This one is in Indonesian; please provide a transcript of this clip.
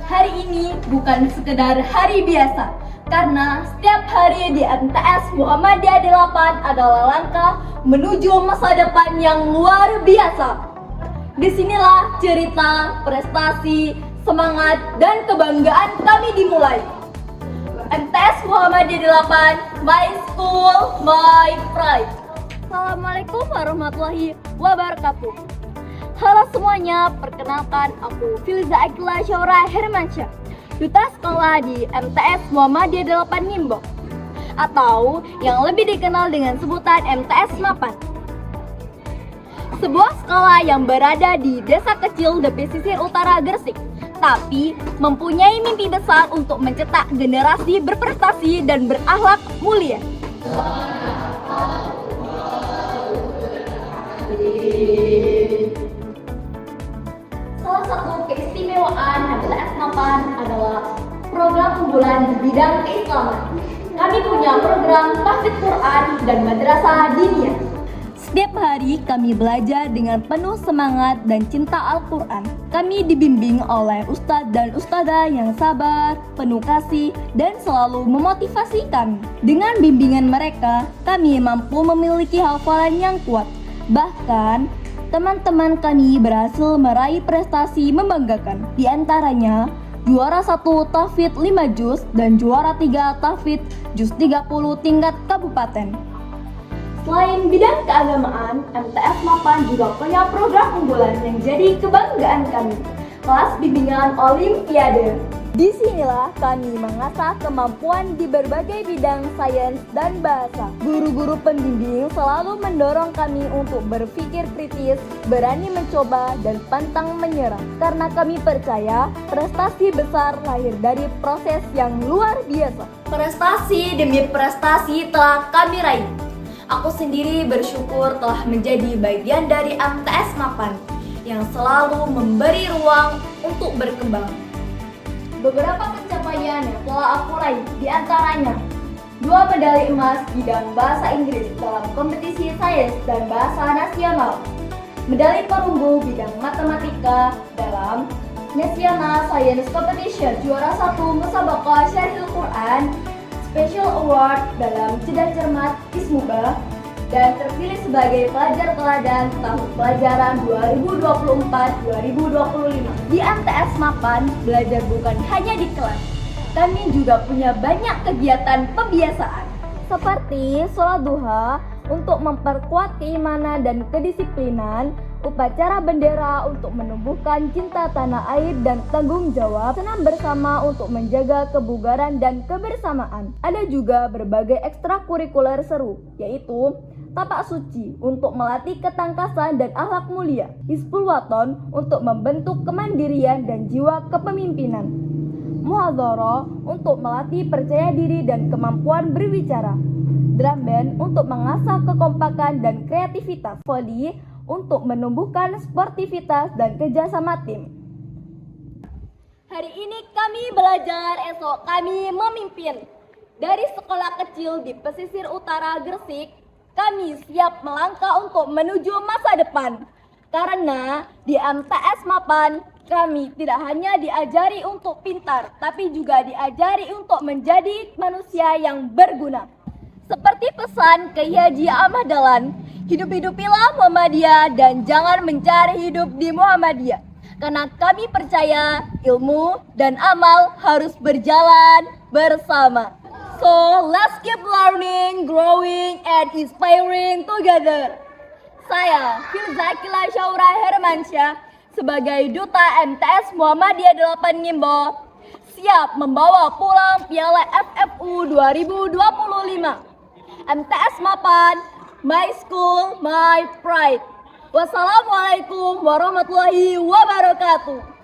Hari ini bukan sekedar hari biasa, karena setiap hari di MTS Muhammadiyah 8 adalah langkah menuju masa depan yang luar biasa. Disinilah cerita, prestasi, semangat, dan kebanggaan kami dimulai. MTS Muhammadiyah 8, My School, My Pride. Assalamualaikum warahmatullahi wabarakatuh. Halo semuanya, perkenalkan aku Filiza Akila Syaura Hermansyah, duta sekolah di MTS Muhammadiyah 8 Ngimbo, atau yang lebih dikenal dengan sebutan MTS Mapan. Sebuah sekolah yang berada di desa kecil di pesisir utara Gresik, tapi mempunyai mimpi besar untuk mencetak generasi berprestasi dan berakhlak mulia. Salah satu keistimewaan MTS Mapan adalah program unggulan di bidang keislaman. Kami punya program tahfidz Quran dan madrasah diniyah. Setiap hari kami belajar dengan penuh semangat dan cinta Al-Quran. Kami dibimbing oleh ustadz dan ustadzah yang sabar, penuh kasih, dan selalu memotivasi kami. Dengan bimbingan mereka, kami mampu memiliki hafalan yang kuat. Bahkan, teman-teman kami berhasil meraih prestasi membanggakan. Di antaranya, juara 1 tahfidz 5 juz dan juara 3 tahfidz juz 30 tingkat kabupaten. Selain bidang keagamaan, MTS Mapan juga punya program unggulan yang jadi kebanggaan kami, kelas bimbingan Olimpiade. Disinilah kami mengasah kemampuan di berbagai bidang sains dan bahasa. Guru-guru pembimbing selalu mendorong kami untuk berpikir kritis, berani mencoba, dan pantang menyerah. Karena kami percaya prestasi besar lahir dari proses yang luar biasa. Prestasi demi prestasi telah kami raih. Aku sendiri bersyukur telah menjadi bagian dari MTS Mapan yang selalu memberi ruang untuk berkembang. Beberapa pencapaian yang telah aku raih diantaranya 2 medali emas bidang bahasa Inggris dalam kompetisi sains dan bahasa nasional, medali perunggu bidang matematika dalam National Science Competition, juara 1 Musabaqah Syarhil Quran, Special Award dalam Cerdas Cermat Ismuba, dan terpilih sebagai pelajar teladan tahun pelajaran 2024-2025. Di MTS Mapan, belajar bukan hanya di kelas. Kami juga punya banyak kegiatan pembiasaan, seperti sholat duha untuk memperkuat keimanan dan kedisiplinan, upacara bendera untuk menumbuhkan cinta tanah air dan tanggung jawab, senam bersama untuk menjaga kebugaran dan kebersamaan. Ada juga berbagai ekstrakurikuler seru, yaitu tapak suci untuk melatih ketangkasan dan akhlak mulia, Hizbul Waton untuk membentuk kemandirian dan jiwa kepemimpinan, Muhadharah untuk melatih percaya diri dan kemampuan berbicara, drum band untuk mengasah kekompakan dan kreativitas, volley untuk menumbuhkan sportivitas dan kerjasama tim. Hari ini kami belajar, esok kami memimpin. Dari sekolah kecil di pesisir utara Gresik, kami siap melangkah untuk menuju masa depan. Karena di MTS Mapan, kami tidak hanya diajari untuk pintar, tapi juga diajari untuk menjadi manusia yang berguna. Seperti pesan Kiai Haji Ahmad Dahlan, hidup-hidupilah Muhammadiyah dan jangan mencari hidup di Muhammadiyah. Karena kami percaya ilmu dan amal harus berjalan bersama. So, let's keep learning, growing, and inspiring together. Saya, Filiza Akila Syaura Hermansyah, sebagai Duta MTS Muhammadiyah 8 Ngimbo, siap membawa pulang Piala FFU 2025. MTS Mapan, My School, My Pride. Wassalamualaikum warahmatullahi wabarakatuh.